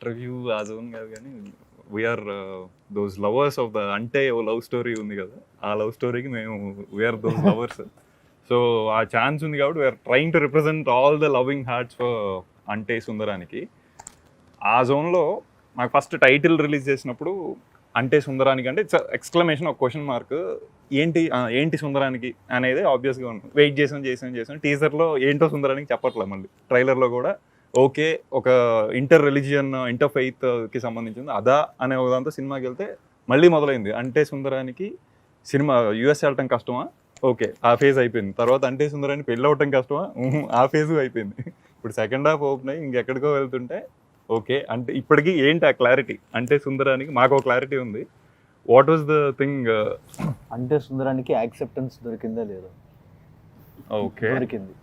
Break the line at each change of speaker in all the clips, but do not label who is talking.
Interview ఆ zone కాదు కానీ we are those lovers of the అంటే ఓ లవ్ స్టోరీ ఉంది కదా, ఆ లవ్ స్టోరీకి మేము వీఆర్ దోస్ లవర్స్. సో ఆ ఛాన్స్ ఉంది కాబట్టి we are trying to represent all the loving hearts for Ante Sundaraniki. ఆ జోన్లో నాకు ఫస్ట్ టైటిల్ రిలీజ్ చేసినప్పుడు అంటే సుందరానికి అంటే ఇట్స్ ఎక్స్క్లమేషన్, ఒక క్వశ్చన్ మార్క్. ఏంటి సుందరానికి అనేది ఆబ్వియస్గా ఉంది. వెయిట్ చేసాం టీజర్లో ఏంటో సుందరానికి చెప్పట్లేదు, మళ్ళీ ట్రైలర్లో కూడా ఓకే ఒక ఇంటర్ రిలీజియన్ ఇంటర్ ఫెయిత్కి సంబంధించింది అదా అనే ఒక దాంతో సినిమాకి వెళ్తే మళ్ళీ మొదలైంది. అంటే సుందరానికి సినిమా యూఎస్ వెళ్ళటం కష్టమా, ఓకే ఆ ఫేజ్ అయిపోయింది. తర్వాత అంటే సుందరానికి పెళ్ళి అవ్వటం కష్టమా, ఆ ఫేజ్ అయిపోయింది. ఇప్పుడు సెకండ్ హాఫ్ ఓపెన్ అయ్యి ఇంకెక్కడికో వెళ్తుంటే ఓకే అంటే ఇప్పటికీ ఏంటి ఆ క్లారిటీ. అంటే సుందరానికి మాకు ఒక క్లారిటీ ఉంది. What was the thing?
అంటే సుందరానికి యాక్సెప్టెన్స్ దొరికిందా లేదా?
ఓకే,
దొరికింది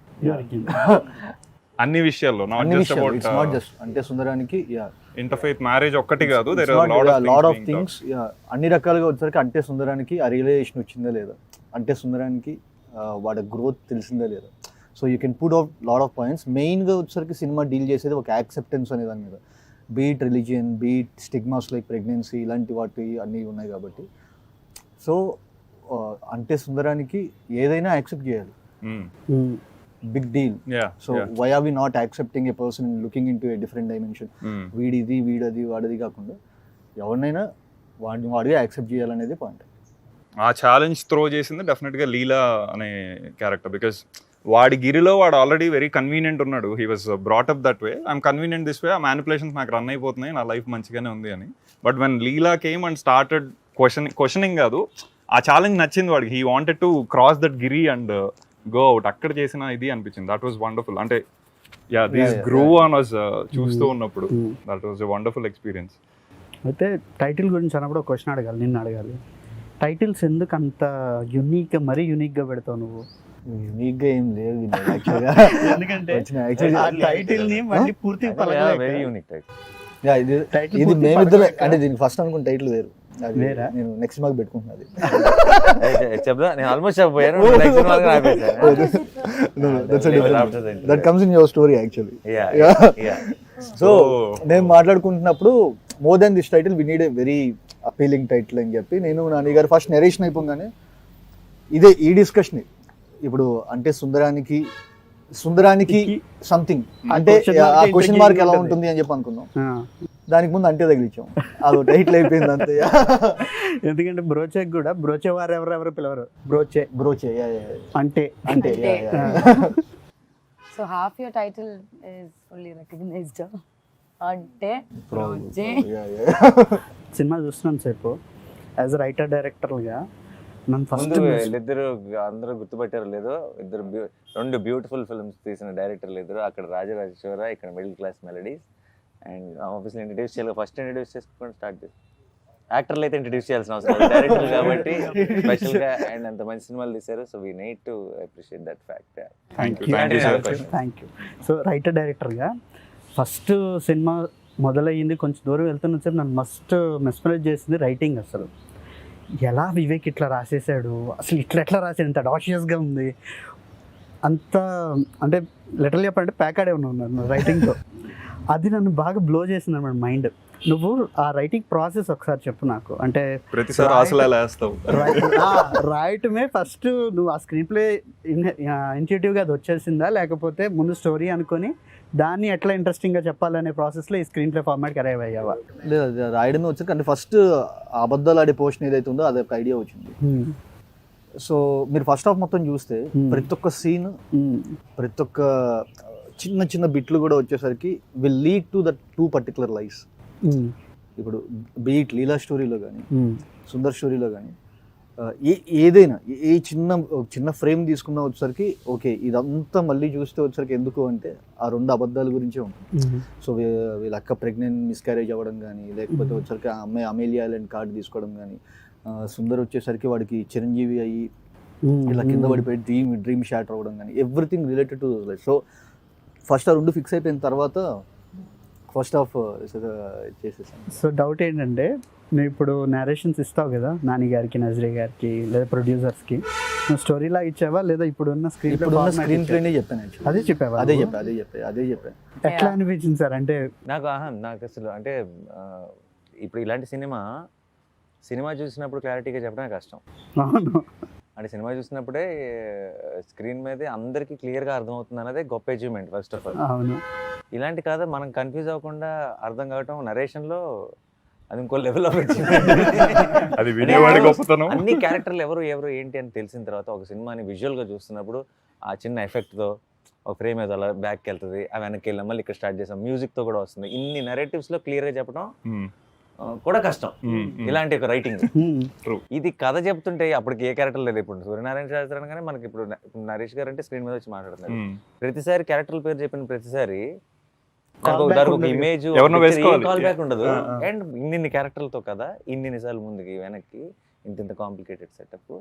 అన్ని విషయాల్లో, నాట్
జస్ట్ అంటే సుందరానికి
ఇంటర్ఫెయిత్ మ్యారేజ్ ఒక్కటి కాదు, there are
lot of things. అన్ని రకాలుగా వచ్చేసరికి అంటే సుందరానికి ఆ రియలైజేషన్ వచ్చిందా లేదా, అంటే సుందరానికి వాడి గ్రోత్ తెలిసిందా లేదా. So you can put out lot of points. మెయిన్గా వచ్చేసరికి సినిమా డీల్ చేసేది ఒక యాక్సెప్టెన్స్ అనే దాని మీద. Beat religion, beat stigmas like pregnancy, ఇలాంటి వాటి అన్నీ ఉన్నాయి కాబట్టి. సో అంటే సుందరానికి ఏదైనా యాక్సెప్ట్ చేయాలి, big deal. So why are we not accepting a person and looking into a different dimension. వీడిది వీడది వాడిది కాకుండా ఎవరినైనా వాడిగా యాక్సెప్ట్ చేయాలనేది పాయింట్.
ఆ ఛాలెంజ్ త్రో చేసింది డెఫినెట్గా లీలా అనే క్యారెక్టర్. బికాస్ వాడి గిరిలో వాడు ఆల్రెడీ వెరీ కన్వీనియంట్ ఉన్నాడు. He was brought up that way, I'm convenient this way, ఆ మ్యానిపులేషన్స్ నాకు రన్ అయిపోతున్నాయి, నా లైఫ్ మంచిగానే ఉంది అని. But when Leela came and started questioning కాదు, ఆ ఛాలెంజ్ నచ్చింది వాడికి. He wanted to cross that Giri and go out. అక్కడ చేసిన ఇది అనిపించింది. That was wonderful. అంటే దిస్ గ్రూ ఆన్ అస్ చూస్తూ ఉన్నప్పుడు that was a wonderful experience.
అయితే టైటిల్ గురించి అన్నప్పుడు ఒక క్వశ్చన్ అడగాలి, నిన్ను అడగాలి. టైటిల్స్ ఎందుకు అంత యూనిక్గా, మరీ యూనిక్గా పెడతావు నువ్వు?
యూనిక్గా ఏం లేదు
ఎందుకంటే టైటిల్ ని మళ్ళీ పూర్తిగా
వెరీ యూనిక్ టైటిల్.
ఇది మేమిద్దరు అంటే దీనికి ఫస్ట్ అనుకున్న టైటిల్ వేరు, నేను నెక్స్ట్ మార్క్ పెట్టుకుంటున్నది.
చెప్దా, నేను ఆల్మోస్ట్ చెప్పబోయాను.
That comes in your story actually. So నేను మాట్లాడుకుంటున్నప్పుడు more than this title we need a very appealing title అని చెప్పి నేను నాని గారు ఫస్ట్ నెరేషన్ అయిపోగానే ఇదే ఈ డిస్కషన్. ఇప్పుడు అంటే సుందరానికి సంథింగ్ అంటే ఆ క్వశ్చన్ మార్క్ ఎలా ఉంటుంది అని చెప్పి అనుకున్నాం. దానికి ముందు అంటే తగిలిచ్చాం, అది టైటిల్ అయిపోయింది అంతే.
ఎందుకంటే బ్రోచేకి కూడా బ్రోచే వారు ఎవరెవరు పిలవరు, బ్రోచే అంటే.
So half your title is fully recognized. అంటే
సినిమా చూస్తున్నాను సేపు యాజ్ రైటర్ డైరెక్టర్గా. నన్ను ఫస్ట్
వీళ్ళిద్దరు అందరూ గుర్తుపట్టారు లేదో, రెండు బ్యూటిఫుల్ ఫిల్మ్స్ తీసిన డైరెక్టర్లు ఇద్దరు. అక్కడ రాజరాజేశ్వర, ఇక్కడ middle class melodies. And obviously introduce చేయాలి, ఫస్ట్ ఇంట్రడ్యూస్ చేసుకొని స్టార్ట్ చేసి. యాక్టర్లు అయితే ఇంట్రడ్యూస్ చేయాల్సిన అవసరం లేదు, డైరెక్టర్లు కాబట్టి స్పెషల్గా అండ్ అంత మంచి సినిమాలు తీశారు. So we need to appreciate that fact.
Thank you. So writer డైరెక్టర్గా ఫస్ట్ సినిమా మొదలయ్యింది, కొంచెం దూరం వెళ్తున్న సేపు నన్ను మస్ట్ మెస్మరైజ్ చేసింది రైటింగ్. అసలు ఎలా వివేక్ ఇట్లా రాసేసాడు, అసలు ఎట్లా రాసాడు, ఎంత డాషియస్గా ఉంది, అంత అంటే లిటరల్ చెప్పాలంటే ప్యాకాడే ఉన్నాను రైటింగ్తో. అది నన్ను బాగా బ్లో చేసింది అన్నమాట మైండ్. నువ్వు ఆ రైటింగ్ ప్రాసెస్ ఒకసారి చెప్పు నాకు. అంటే రాయటమే ఫస్ట్ నువ్వు ఆ స్క్రీన్ ప్లే ఇన్స్టిట్యూటివ్గా అది వచ్చేసిందా, లేకపోతే ముందు స్టోరీ అనుకొని దాన్ని ఎట్లా ఇంట్రెస్టింగ్గా చెప్పాలనే ప్రాసెస్లో ఈ స్క్రీన్ ప్లే ఫార్మాట్కి అరైవ్ అయ్యావా?
లేదు, రాయడమే వచ్చాక అంటే ఫస్ట్ అబద్ధాలు ఆడే పోర్షన్ ఏదైతే ఉందో అది ఒక ఐడియా వచ్చింది. సో మీరు ఫస్ట్ హాఫ్ మొత్తం చూస్తే ప్రతి ఒక్క సీన్, ప్రతి ఒక్క చిన్న చిన్న బిట్లు కూడా వచ్చేసరికి will lead to that two particular lifes. ఇప్పుడు బీట్ లీలా స్టోరీలో కానీ సుందర్ స్టోరీలో కానీ ఏదైనా ఏ చిన్న ఫ్రేమ్ తీసుకున్నా వచ్చేసరికి ఓకే ఇదంతా మళ్ళీ చూస్తే వచ్చేసరికి ఎందుకు అంటే ఆ రెండు అబద్ధాల గురించే ఉంటుంది. సో వీళ్ళ అక్క ప్రెగ్నెంట్ మిస్క్యారేజ్ అవ్వడం కానీ, లేకపోతే వచ్చేసరికి ఆ అమ్మాయి అమేలియా ఐలాండ్ కార్డు తీసుకోవడం కానీ, సుందర్ వచ్చేసరికి వాడికి చిరంజీవి అయ్యి ఇలా కింద పడిపోయి డ్రీమ్ షాటర్ అవ్వడం కానీ, everything related to life. So first ఆ రెండు ఫిక్స్ అయిపోయిన తర్వాత ఫస్ట్ హాఫ్ చేసేసాను.
సో డౌట్ ఏంటంటే నువ్వు ఇప్పుడు నేరేషన్స్ ఇస్తావు కదా నాని గారికి, నజరీ గారికి, లేదా ప్రొడ్యూసర్స్కి, నువ్వు స్టోరీలా ఇచ్చావా లేదా ఇప్పుడున్న
స్క్రీన్ ప్లేనే చెప్పాను actually.
అదే చెప్పావా?
అదే చెప్పాను.
ఎట్లా అనిపించింది సార్? అంటే
నాకు అసలు అంటే ఇప్పుడు ఇలాంటి సినిమా చూసినప్పుడు క్లారిటీగా చెప్పడమే కష్టం.
అవును,
అంటే సినిమా చూసినప్పుడే స్క్రీన్ మీదే అందరికీ క్లియర్గా అర్థమవుతుంది అన్నదే గొప్ప అచీవ్మెంట్ ఫస్ట్ ఆఫ్ ఆల్.
అవును,
ఇలాంటి కథ మనం కన్ఫ్యూజ్ అవ్వకుండా అర్థం కావటం నరేషన్లో అది ఇంకో లెవెల్ ఆఫ్
అది వినేవాడి గొప్పతనం.
అన్ని క్యారెక్టర్లు ఎవరు ఏంటి అని తెలిసిన తర్వాత ఒక సినిమాని విజువల్గా చూస్తున్నప్పుడు ఆ చిన్న ఎఫెక్ట్తో ఒక ఫ్రేమ్ ఏదో అలా బ్యాక్కి వెళ్తుంది, ఆ వెనక్కి వెళ్ళాం, మళ్ళీ ఇక్కడ స్టార్ట్ చేసాం, మ్యూజిక్తో కూడా వస్తుంది. ఇన్ని నెరేటివ్స్లో క్లియర్గా చెప్పడం కూడా కష్టం ఇలాంటి ఒక రైటింగ్. ఇది కథ చెప్తుంటే అప్పటికి ఏ క్యారెక్టర్ లేదు. ఇప్పుడు సూర్యనారాయణ శాస్త్రి అనగానే మనకి ఇప్పుడు నరేష్ గారు అంటే స్క్రీన్ మీద వచ్చి మాట్లాడుతున్నారు. ప్రతిసారి క్యారెక్టర్ల పేరు చెప్పిన ప్రతిసారి ఒక ఇమేజ్ కాల్ బ్యాక్ ఉండదు. అండ్ ఇన్ని క్యారెక్టర్లతో కదా, ఇన్ని నిజాలు ముందుకి వెనక్కి, ఇంత కాంప్లికేటెడ్ సెటప్,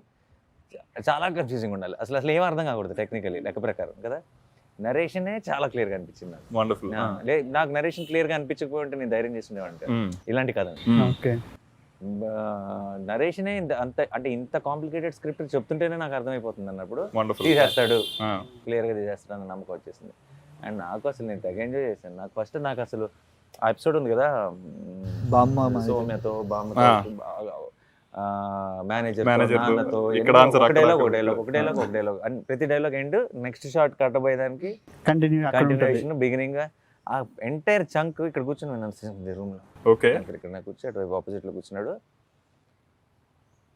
చాలా కన్ఫ్యూజింగ్ ఉండాలి. అసలు ఏం అర్థం కాకూడదు టెక్నికలీ లెక్క ప్రకారం కదా. నరేషనే చాలా క్లియర్ గా అనిపించింది నాకు.
వండర్ఫుల్.
నాకు నరేషన్ క్లియర్ గా అనిపించకపోతే నేను ధైర్యం చేస్తుండేవాడిని ఇలాంటి కథ. నరేషనే అంటే ఇంత కాంప్లికేటెడ్ స్క్రిప్ట్ చెప్తుంటేనే నాకు అర్థమైపోతుంది అన్నప్పుడు తీసేస్తాడు, క్లియర్ గా తీసేస్తాడు అన్న నమ్మకం వచ్చేసింది. అండ్ నాకు అసలు నేను తెగ ఎంజాయ్ చేశాను. నాకు అసలు ఆ ఎపిసోడ్ ఉంది కదా సౌమ్యతో, బామ్మతో, మేనేజర్, నాన్నతో, ఒక డైలాగ్ ప్రతి డైలాగ్ ఎండ్ నెక్స్ట్ షాట్ కట్టబోయేదానికి కంటిన్యూషన్ బిగినింగ్ ఆ ఎంటైర్ చంక్ ఇక్కడ కూర్చొని విన్నాను రూమ్ లో. ఇక్కడ నాకు కూర్చోడు, ఆపోజిట్ లో కూర్చున్నాడు.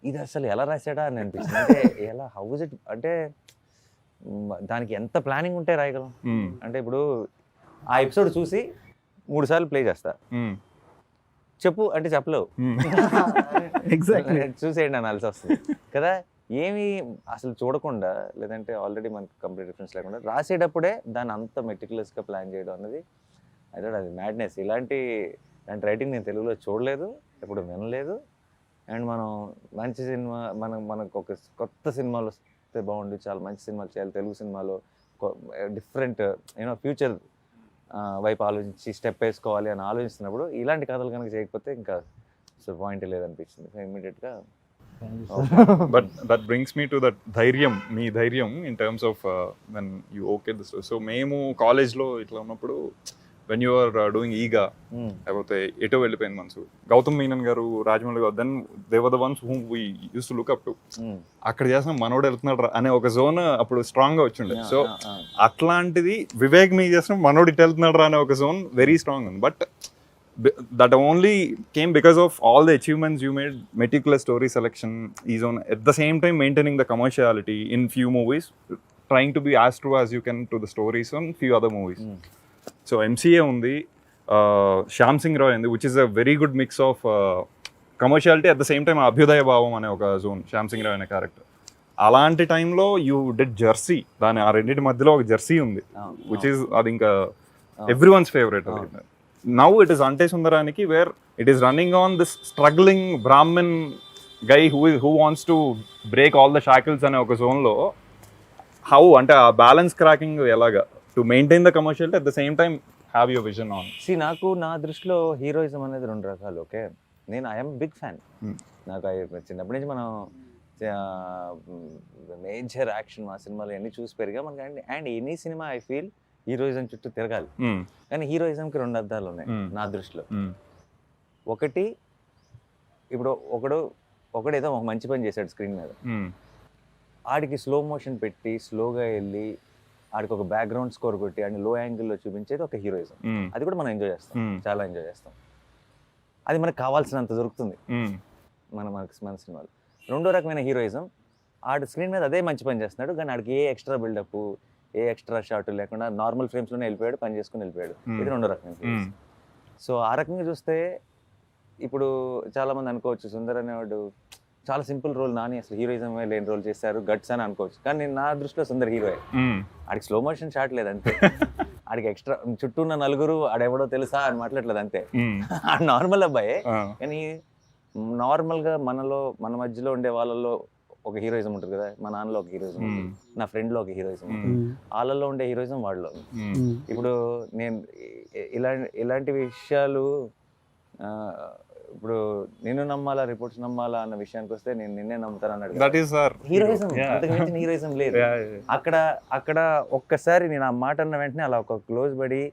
ఇది అసలు ఎలా రాశాడా అని అనిపించింది. అంటే ఎలా హౌస్ ఇట్ అంటే దానికి ఎంత ప్లానింగ్ ఉంటే రాయగలం. అంటే ఇప్పుడు ఆ ఎపిసోడ్ చూసి 3 సార్లు ప్లే చేస్తా, చెప్పు అంటే చెప్పలేవు, చూసేయండి అనాల్సి వస్తుంది కదా. ఏమి అసలు చూడకుండా, లేదంటే ఆల్రెడీ మనకు కంప్లీట్ రిఫరెన్స్ లేకుండా రాసేటప్పుడే దాన్ని అంత మెటిక్యులస్గా ప్లాన్ చేయడం అన్నది అది మ్యాడ్నెస్. ఇలాంటి రైటింగ్ నేను తెలుగులో చూడలేదు, ఎప్పుడు వినలేదు. అండ్ మనం మంచి సినిమా మనకు ఒక కొత్త సినిమాలు వస్తే బాగుండి, చాలా మంచి సినిమాలు చేయాలి తెలుగు సినిమాలో, డిఫరెంట్ ఫ్యూచర్ వైపు ఆలోచించి స్టెప్ వేసుకోవాలి అని ఆలోచిస్తున్నప్పుడు ఇలాంటి కథలు కనుక చేయకపోతే ఇంకా అసలు పాయింట్ లేదనిపించింది ఇమ్మీడియట్గా.
But that brings me to that ధైర్యం, మీ ధైర్యం in terms of when you okay this. So మేము కాలేజ్లో ఇట్లా ఉన్నప్పుడు వెన్ యూ ఆర్ డూయింగ్ ఈగా లేకపోతే ఎటో వెళ్ళిపోయింది మనసు, గౌతమ్ మీనన్ గారు, రాజమౌళి గారు, then they were the ones whom we use to look up to. అక్కడ చేసిన మనోడు వెళ్తున్నాడు అనే ఒక జోన్ అప్పుడు స్ట్రాంగ్ గా వచ్చిండే. సో అట్లాంటిది వివేక్ మీ చేసిన మనోడు ఇటు వెళ్తున్నాడు అనే ఒక జోన్ వెరీ స్ట్రాంగ్ ఉంది. But that only came because of all the achievements you made, meticulous story selection is on, at the same time maintaining the commerciality in few movies, trying to be as true as you can to the stories on few other movies. So MCA undi, Shyam Singh Roy undi, which is a very good mix of commerciality at the same time abhyudaya bhavam ane oka zone. Shyam Singh Roy ane character అలాంటి టైంలో you did Jersey, దాని ఆ రెండింటి మధ్యలో ఒక Jersey ఉంది which is అది ఇంకా everyone's favorite. Now it is Ante Sumdaraniki, where it is running on this struggling Brahmin guy who wants to break all the shackles ane oka zone lo. How ante aa balance cracking elaga to maintain the commerciality at the same time have your vision on.
See, నాకు నా దృష్టిలో heroism అనేది 2 రకాలు. Okay, నేను I'm big fan. నాకు చిన్నప్పటి నుంచి మనం మేజర్ యాక్షన్ మా సినిమాలు అన్నీ చూసి పెరిగా మనకి. And any cinema I feel heroism చుట్టూ తిరగాలి. కానీ హీరోయిజంకి 2 అర్థాలు ఉన్నాయి నా దృష్టిలో. ఒకటి, ఇప్పుడు ఒకడు ఏదో ఒక మంచి పని చేశాడు స్క్రీన్ మీద, ఆడికి స్లో మోషన్ పెట్టి స్లోగా వెళ్ళి ఆడికి ఒక బ్యాక్గ్రౌండ్ స్కోర్ కొట్టి ఆడిని లో యాంగిల్లో చూపించేది ఒక హీరోయిజం. అది కూడా మనం ఎంజాయ్ చేస్తాం, చాలా ఎంజాయ్ చేస్తాం. అది మనకు కావాల్సినంత దొరుకుతుంది మన సినిమాలు. 2వ రకమైన హీరోయిజం, ఆడు స్క్రీన్ మీద అదే మంచి పని చేస్తున్నాడు కానీ ఆడికి ఏ ఎక్స్ట్రా బిల్డప్, ఏ ఎక్స్ట్రా షాట్ లేకుండా నార్మల్ ఫ్రేమ్స్లోనే వెళ్ళిపోయాడు, పని చేసుకుని వెళ్ళిపోయాడు. ఇది 2వ రకమైన. సో ఆ రకంగా చూస్తే ఇప్పుడు చాలామంది అనుకోవచ్చు సుందర్ అనేవాడు చాలా సింపుల్ రోల్, నాని అసలు హీరోయిజం లేని రోల్ చేశారు, గట్స్ అని అనుకోవచ్చు. కానీ నా దృష్టిలో సుందర్ హీరోయే. ఆడికి స్లో మోషన్ షాట్ లేదు అంతే, ఆడికి ఎక్స్ట్రా చుట్టూ ఉన్న నలుగురు ఆడెవడో తెలుసా అని మాట్లాడలేదు అంతే. ఆడు నార్మల్ అబ్బాయే, కానీ నార్మల్గా మన మధ్యలో ఉండే వాళ్ళలో ఒక హీరోయిజం ఉంటుంది కదా, మా నాన్నలో ఒక హీరోయిజం ఉంటుంది, నా ఫ్రెండ్లో ఒక హీరోయిజం ఉంటుంది, వాళ్ళల్లో ఉండే హీరోయిజం వాళ్ళలో. ఇప్పుడు నేను ఇలాంటి విషయాలు ఇప్పుడు నిన్ను నమ్మాలా రిపోర్ట్స్ నమ్మాలా అన్న విషయానికి వస్తే నేను నిన్నే నమ్ముతాను అన్నాడు. హీరోయిజం, అంతకు మించిన హీరోయిజం లేదు అక్కడ. ఒక్కసారి నేను ఆ మాట అన్న వెంటనే అలా ఒక క్లోజ్ పడి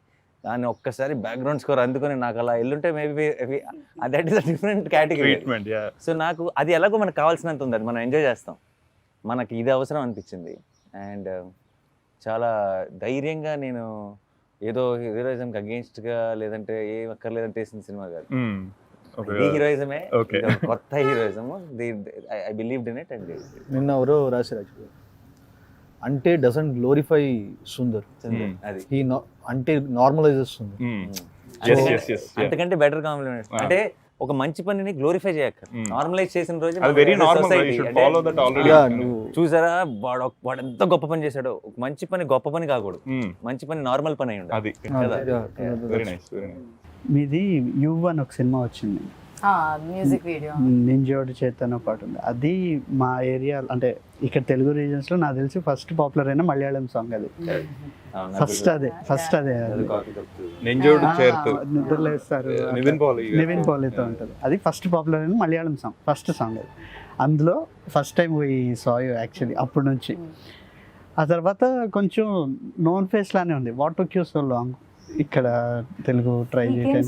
దాన్ని ఒక్కసారి బ్యాక్గ్రౌండ్ స్కోర్ అందుకొని నాకు అలా ఎల్లుంటే maybe that is a different category. So నాకు అది ఎలాగో మనకు కావాల్సినంత ఉంది, అది మనం ఎంజాయ్ చేస్తాం, మనకి ఇది అవసరం అనిపించింది. అండ్ చాలా ధైర్యంగా నేను ఏదో హీరోయిజంకి అగేన్స్ట్గా లేదంటే ఏం అక్కర్లేదంటే వేసిన సినిమా కాదు, ఈ హీరోయిజమే, కొత్త heroism. I believed in it. And
నిన్న ఎవరో రాశారు, అంటే డజంట్ గ్లోరిఫై సుందర్, అది అంటే నార్మలైజెస్ సుందర్.
అంతకంటే బెటర్ కాంప్లిమెంట్. అంటే ఒక మంచి పనిని గ్లోరిఫై చేయక నార్మలైజ్ చేసిన రోజు చూసారా వాడు ఎంత గొప్ప పని చేశాడో. మంచి పని గొప్ప పని కాకూడదు, మంచి పని నార్మల్ పని అయి ఉండాలి.
మీది యు అని ఒక సినిమా వచ్చింది,
మ్యూజిక్ వీడియో
నింజోడి చేతన పాటు ఉంది. అది మా ఏరియా అంటే ఇక్కడ తెలుగు రీజన్స్ లో నాకు తెలిసి ఫస్ట్ పాపులర్ అయిన మలయాళం సాంగ్ అది. ఫస్ట్ అదే నిద్రలేస్తారు నివిన్ పాలీతో ఉంటుంది. అది ఫస్ట్ పాపులర్ అయిన మలయాళం సాంగ్, ఫస్ట్ సాంగ్ అది. అందులో ఫస్ట్ టైం ఈ సాయ్ యాక్చువల్లీ అప్పటి నుంచి. ఆ తర్వాత కొంచెం నోన్ ఫేస్ లానే ఉంది. What took you so long ఇక్కడ తెలుగు ట్రై చేయడం?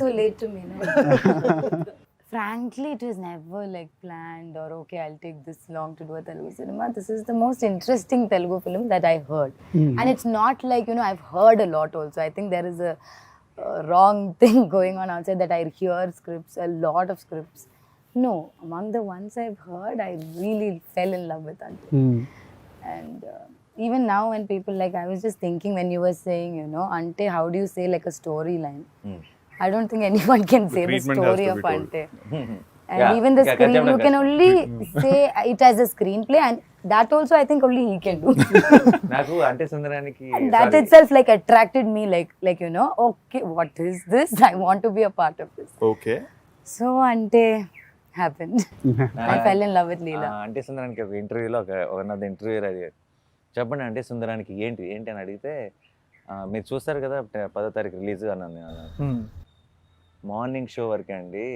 Frankly, it was never like planned or okay, I'll take this long to do a Telugu cinema. This is the most interesting Telugu film that I heard. And it's not like, I've heard a lot also. I think there is a wrong thing going on outside that I hear scripts, a lot of scripts. No, among the ones I've heard, I really fell in love with Ante. And even now when people I was just thinking when you were saying, Ante, how do you say like a storyline? I don't think anyone can say the story of Ante. And even the screen, you can only say it as a screenplay, and that also I think only he can do.
Naku Ante Sumdaraniki.
And that itself attracted me, okay, what is this? I want to be a part of this.
Okay.
So Ante happened. I fell in love with Leela.
Ante Sumdaraniki ఒక ఇంటర్వ్యూలో ఒక interview అడిగారు, చెప్పండి Ante Sumdaraniki ఏంటి అని అడిగితే, మీరు చూస్తారు కదా 10వ తారీఖు రిలీజ్ అన్నాను నేను. మార్నింగ్ షో వరకే అండి,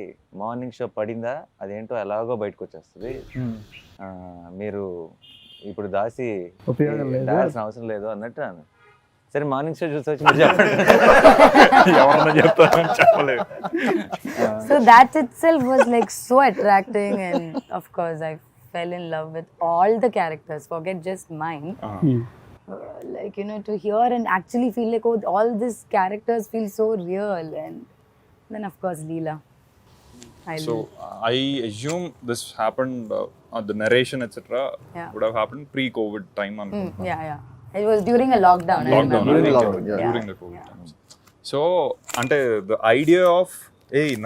మార్నింగ్ షో పడిందా అదేంటో ఎలాగో బయటకు వచ్చేస్తుంది, మీరు ఇప్పుడు దాసి దాల్సిన అవసరం లేదు అన్నట్టు అన్న. సరే మార్నింగ్ షో చూసి వచ్చి
చెప్పలేదు.
So that itself was so attracting, and of course I fell in love with all the characters, forget just mine. To hear and actually feel all these characters feel so real. And then of course Leela.
I assume this happened the narration etc. would have happened pre-COVID time.
Yeah. It was during a lockdown.
During the COVID times. So ante the idea of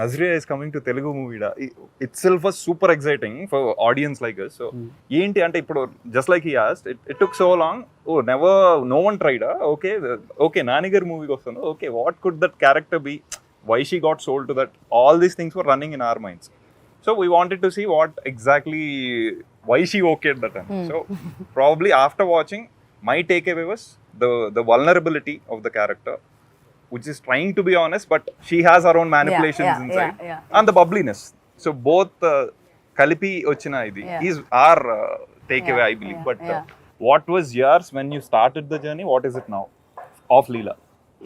Nazriya is coming to Telugu movie itself was super exciting for audience like us. So enti ante ippudu just like he asked, it took so long. No one tried. Okay Nani gar movie kostanu. Okay, what could that character be? Why she got sold to that? All these things were running in our minds. So we wanted to see what exactly, why she okayed that. So probably after watching, my takeaway was the vulnerability of the character, which is trying to be honest, but she has her own manipulations inside. And the bubbliness. So both Kalipi ochina idi is our takeaway, I believe. But what was yours when you started the journey? What is it now of Leela?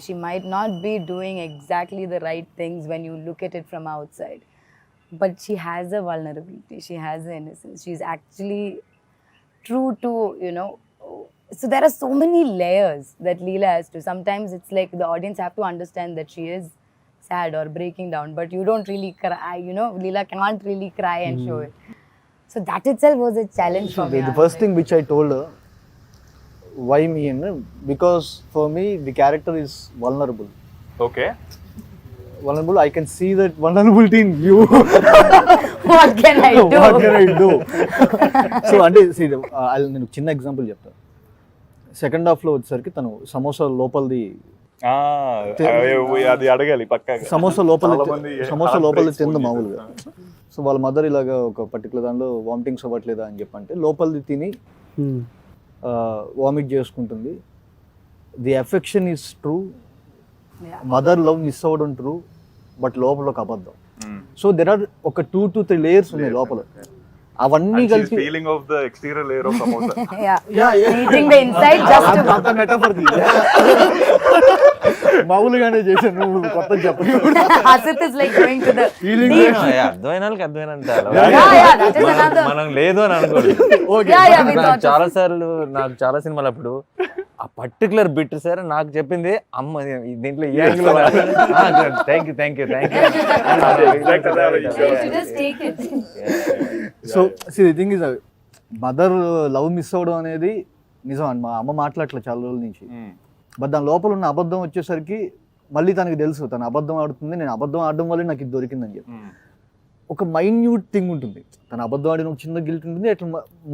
She might not be doing exactly the right things when you look at it from outside, but she has a vulnerability, she has an innocence, she's actually true to, so there are so many layers that Leela has to. Sometimes it's the audience have to understand that she is sad or breaking down, but you don't really cry, Leela can't really cry and show it. So that itself was a challenge for me.
The first thing which I told her, why me, because for me the character is vulnerable.
Okay.
Vulnerable, I can see that vulnerability in you.
What can I do?
So అంటే నేను చిన్న example చెప్తాను. Second హాఫ్లో వచ్చేసరికి తను సమోసా లోపలిది
అది అడగాలి పక్కాగా.
సమోసా లోపల
చాలా మంది
సమోసా
heart
లోపల
breaks
తింది
phone
మామూలుగా.
చేశారు.
సో వాళ్ళ మదర్ ఇలాగా ఒక పర్టికులర్ దానిలో వామిటింగ్స్ అవ్వట్లేదా అని చెప్పంటే లోపలిది తిని వామిట్ చేసుకుంటుంది. The affection is true, mother love miss అవ్వడం ట్రూ, బట్ లోపల ఒక అబద్ధం. సో దెర్ ఆర్ ఒక 2 to 3 లేయర్స్ ఉన్నాయి లోపల. అవన్నీ కలిపి
feeling of the exterior layer of samosa.
Eating the inside just to.
అంత metaphor తీయ. మామూలుగానే చేశాను, నువ్వు కొత్త చెప్పు.
Asit is like going to the
Feeling
deep.
అర్థమైన వాళ్ళకి అర్థమైనంత
That is another.
మనం లేదు అని అనుకోండి.
We
నాకు
thought
చాలా సార్లు నాకు చాలా సినిమాలు అప్పుడు ఆ పర్టికులర్ బిట్ సార్ నాకు చెప్పింది అమ్మ దీంట్లో ఈ angle thank you
you just take it.
So the thing is mother love miss అవ్వడం అనేది నిజం అండి. మా అమ్మ మాట్లాడలేదు చాలా రోజుల నుంచి. బట్ దాని లోపల ఉన్న అబద్ధం వచ్చేసరికి మళ్ళీ తనకి తెలుసు తను అబద్ధం ఆడుతుంది, నేను అబద్ధం ఆడడం వల్ల నాకు ఇది దొరికిందని చెప్పి. ఒక మైన్యూట్ థింగ్ ఉంటుంది, తను అబద్ధం ఆడిన ఒక చిన్న గిల్ట్ ఉంటుంది, అట్లా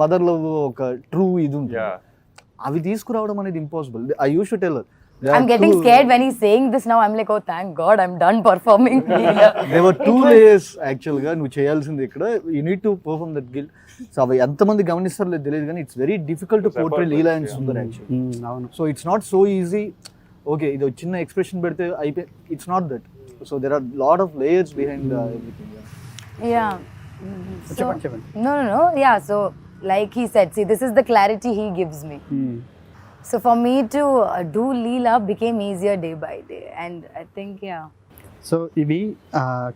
మదర్ లవ్ ఒక ట్రూ ఇది ఉంటుంది. అవి తీసుకురావడం అనేది impossible. I use to tell her.
I'm getting scared when he's saying this now. I'm like, oh, thank God, I'm done performing.
There were 2 layers actually గా నువ్వు చేయాల్సింది ఇక్కడ. You need to perform that guilt. So అవి ఎంతమంది గమనిస్తారో లేదు తెలియదు కానీ it's very difficult to portray Leela and Sundar actually.
అవును.
So it's not so easy. Okay ఇది ఒక చిన్న ఎక్స్ప్రెషన్ పెడితే అయిపోయి, it's not that. So there are lot of layers behind everything.
Yeah.
చెప్పండి.
No. Yeah, so like he said, see, this is the clarity he gives me. So for me to do Leela became easier day by day, and I think
so ఇవి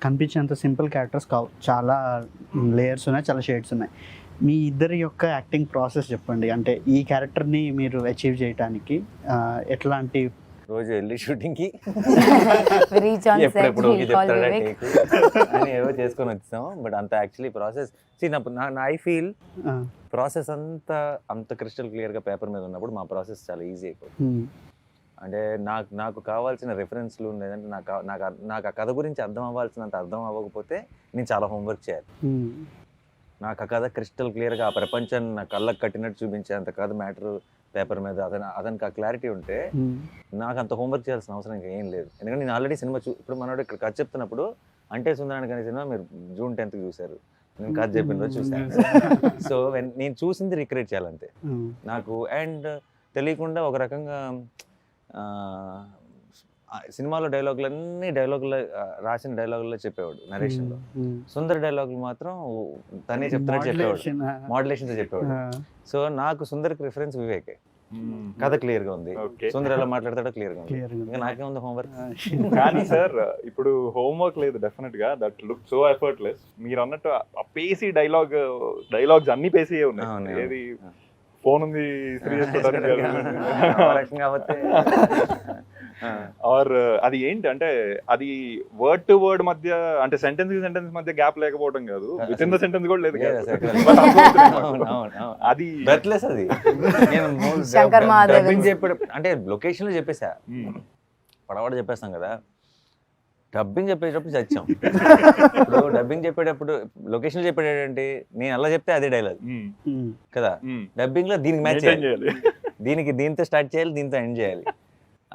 కనిపించేంత simple characters కావు, చాలా layers ఉన్నాయి, చాలా shades ఉన్నాయి. మీ ఇద్దరి యొక్క acting process చెప్పండి. అంటే ఈ క్యారెక్టర్ని మీరు అచీవ్ చేయడానికి ఎట్లాంటి
రోజు వెళ్ళి షూటింగ్ కి
we reach on set,
ఎప్పుడెప్పుడు
we'll call
చెప్తాడా
Vivek.
టేక్ అని ఏవో చేసుకొని వచ్చాం. బట్ అంత actually process I feel process అంత క్రిస్టల్ క్లియర్గా పేపర్ మీద ఉన్నప్పుడు మా ప్రాసెస్ చాలా ఈజీ అయిపోతుంది. అంటే నాకు కావాల్సిన రెఫరెన్స్లు లేదంటే నాకు ఆ కథ గురించి అర్థం అవ్వాల్సినంత అర్థం అవ్వకపోతే నేను చాలా హోంవర్క్ చేయాలి. నాకు ఆ కథ క్రిస్టల్ క్లియర్గా ఆ ప్రపంచాన్ని నా కళ్ళకు కట్టినట్టు చూపించేంత కథ మ్యాటర్ పేపర్ మీద అతనికి ఆ క్లారిటీ ఉంటే నాకు అంత హోంవర్క్ చేయాల్సిన అవసరం ఇంకా ఏం లేదు. ఎందుకంటే నేను ఆల్రెడీ సినిమా ఇప్పుడు ఇక్కడ కథ చెప్తున్నప్పుడు అంటే సుందరానికి అనే సినిమా మీరు June 10th చూశారు, నేను కథ చెప్పిన రోజు చూశాను. సో నేను చూసింది రిక్రియేట్ చేయాలంతే నాకు. అండ్ తెలియకుండా ఒక రకంగా సినిమాలో డైలాగులన్నీ రాసిన డైలాగుల్లో చెప్పేవాడు నరేషన్లో. సుందర్ డైలాగులు మాత్రం తనే చెప్తున్నట్టు చెప్పేవాడు, మోడ్యులేషన్తో చెప్పేవాడు. సో నాకు సుందర్కి రిఫరెన్స్ వివేకే. కథ క్లియర్ గా ఉంది, సుందర్ ఎలా మాట్లాడతాడో క్లియర్ గా ఉంది. ఇంకా నాకేముంది హోంవర్క్.
కానీ సార్ ఇప్పుడు హోంవర్క్ లేదు డెఫినెట్ గా. That look so effortless. మీరు అన్నట్టు ఆ పేసీ డైలాగ్స్ అన్ని పేసీ ఉన్నాయి. ఏది ఫోన్ ఉంది ఆర్ అది ఏంటి అంటే అది వర్డ్ టు వర్డ్ మధ్య అంటే సెంటెన్స్ మధ్య గ్యాప్ లేకపోవడం కాదు, విత్ ఇన్ ద సెంటెన్స్ కూడా లేదు. అది
బ్రెత్లెస్. అది నేను డబ్బింగ్ చెప్పేటప్పుడు అంటే లొకేషన్ లో చెప్పేసా, పడవాడ చెప్పేస్తాం కదా. డబ్బింగ్ చెప్పేటప్పుడు చచ్చాం. ఇప్పుడు డబ్బింగ్ చెప్పేటప్పుడు లొకేషన్ చెప్పేటంటే నేను అలా చెప్తే అదే డైలాగ్ కదా. డబ్బింగ్ లో దీనికి మ్యాచ్ చేయాలి, దీంతో స్టార్ట్ చేయాలి, దీంతో ఎండ్ చేయాలి.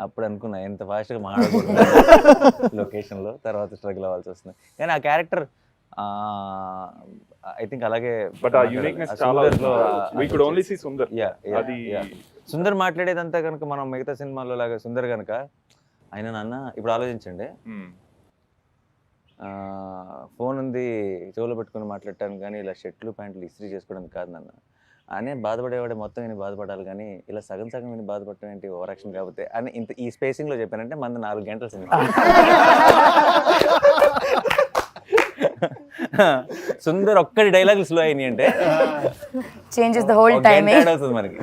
అప్పుడు అనుకున్నా ఎంత ఫాస్ట్గా మాట్లాడకూడదు లొకేషన్లో, తర్వాత స్ట్రగుల్ అవ్వాల్సి వస్తుంది. కానీ ఆ క్యారెక్టర్ ఐ థింక్ అలాగే.
బట్ ఆ యూనిక్నెస్ చాలా we could only see Sundar. అది
సుందర్ మాట్లాడేదంతా కనుక మనం మిగతా సినిమాల్లో లాగా సుందర్ కనుక ఆయన నాన్న ఇప్పుడు ఆలోచించండి, ఫోన్ ఉంది చెవులో పెట్టుకుని మాట్లాడటానికి కానీ ఇలా షర్ట్లు ప్యాంట్లు ఇస్త్రీ చేసుకోవడానికి కాదు నాన్న అనే బాధపడేవాడే మొత్తం విని బాధపడాలి, కానీ ఇలా సగం విని బాధపడటం ఏంటి ఓవర్ యాక్షన్ కాకపోతే అని ఇంత ఈ స్పేసింగ్ లో చెప్పానంటే మన 4 గంటల సినిమా. సుందర్ ఒక్కడి డైలాగ్ స్లో అయినాయి అంటే
changes the whole timing.
అవుతుంది మనకి.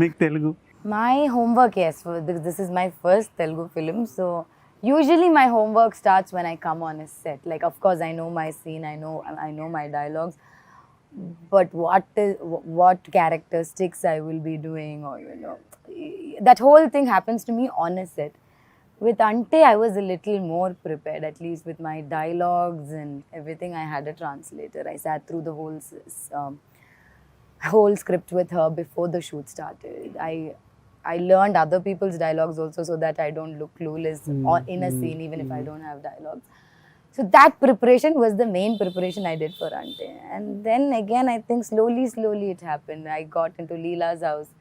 మీకు Telugu
My homework, yes, this is my first Telugu film, so usually my homework starts when I come on a set. Like, of course I know my scene, I know my dialogues, but what characteristics I will be doing, or that whole thing happens to me on a set. With Ante I was a little more prepared, at least with my dialogues and everything. I had a translator. I sat through the whole script with her before the shoot started. I learned other people's dialogues also so that I don't look clueless in a scene even if I don't have dialogues. So that preparation was the main preparation I did for Ante. And then again, I think slowly it happened. I got into Leela's house.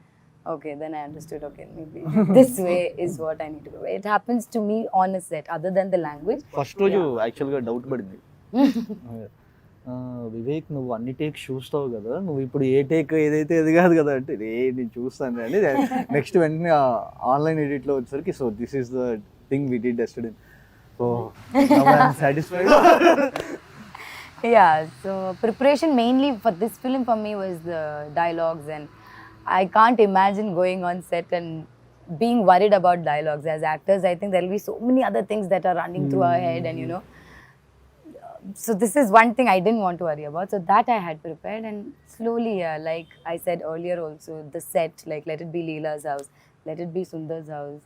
Okay, then I understood, okay, maybe this way is what I need to do. It happens to me on a set, other than the language.
First రోజు యాక్చువల్గా doubt పడింది, వివేక్ నువ్వు అన్ని take చూస్తావు కదా, నువ్వు ఇప్పుడు ఏ take ఏదైతే అది కాదు కదా అంటే నేను చూస్తాను అని. నెక్స్ట్ వెంటనే ఆన్లైన్ ఎడిట్లో వచ్చేసరికి so this is the thing we did yesterday. So satisfied.
Yeah, so preparation mainly for this film for me was the dialogues, and I can't imagine going on set and being worried about dialogues. As actors, I think there will be so many other things that are running through our head, and so this is one thing I didn't want to worry about. So that I had prepared, and slowly, like I said earlier also, the set, like let it be Leela's house, let it be Sundar's house,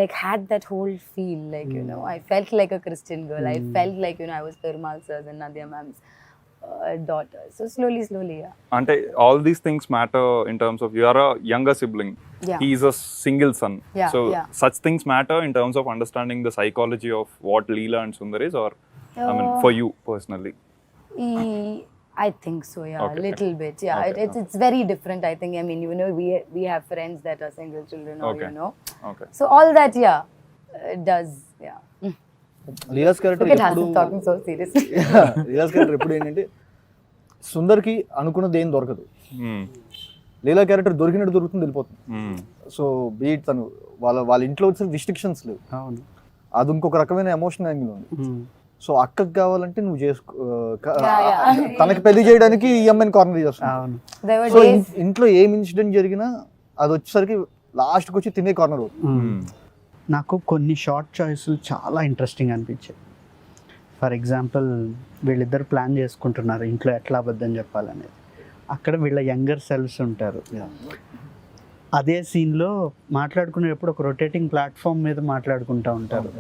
like had that whole feel, like I felt like a Christian girl. I felt like I was Perumal sir's and Nazriya ma'am's daughter. So slowly, yeah.
Ante all these things matter in terms of you are a younger sibling.
Yeah.
He is a single son.
Yeah,
So
yeah.
such things matter in terms of understanding the psychology of what Leela and Sundar is, or I mean for you personally.
I think so, yeah,
Okay.
a little bit, yeah.
Okay.
It's very different, I think. I mean, we have friends that are single children, or
Okay. Okay.
So all that, yeah, it does, yeah.
Leela's character
Look at Hasan talking so seriously.
Leela's character ఎప్పుడు ఏంటంటే సుందర్కి అనుకున్నది ఏం దొరకదు,
Hmm.
లీలా character దొరికినట్టు దొరుకుతుంది, వెళ్ళిపోతుంది.
Hmm.
So beat తను వాళ్ళ ఇంట్లో వచ్చే రిస్ట్రిక్షన్స్ లేవు,
అవును.
అది ఇంకొక రకమైన ఎమోషన్ యాంగిల్ ఉంది. సో అక్కకి కావాలంటే నువ్వు చేసుకో, తనకి పెళ్లి చేయడానికి ఈ అమ్మాయిని కార్నర్ చేస్తాను.
అవును.
There were
సో
days,
ఇంట్లో ఏం ఇన్సిడెంట్ జరిగినా అది వచ్చేసరికి లాస్ట్కి వచ్చి తినే కార్నర్ అవుతుంది.
నాకు కొన్ని షార్ట్ చాయిస్లు చాలా ఇంట్రెస్టింగ్ అనిపించాయి. ఫర్ ఎగ్జాంపుల్, వీళ్ళిద్దరు ప్లాన్ చేసుకుంటున్నారు ఇంట్లో ఎట్లా అబద్ధం చెప్పాలనేది. అక్కడ వీళ్ళ యంగర్ సెల్ఫ్స్ ఉంటారు. అదే సీన్లో మాట్లాడుకునేటప్పుడు ఒక రొటేటింగ్ ప్లాట్ఫామ్ మీద మాట్లాడుకుంటూ ఉంటారు.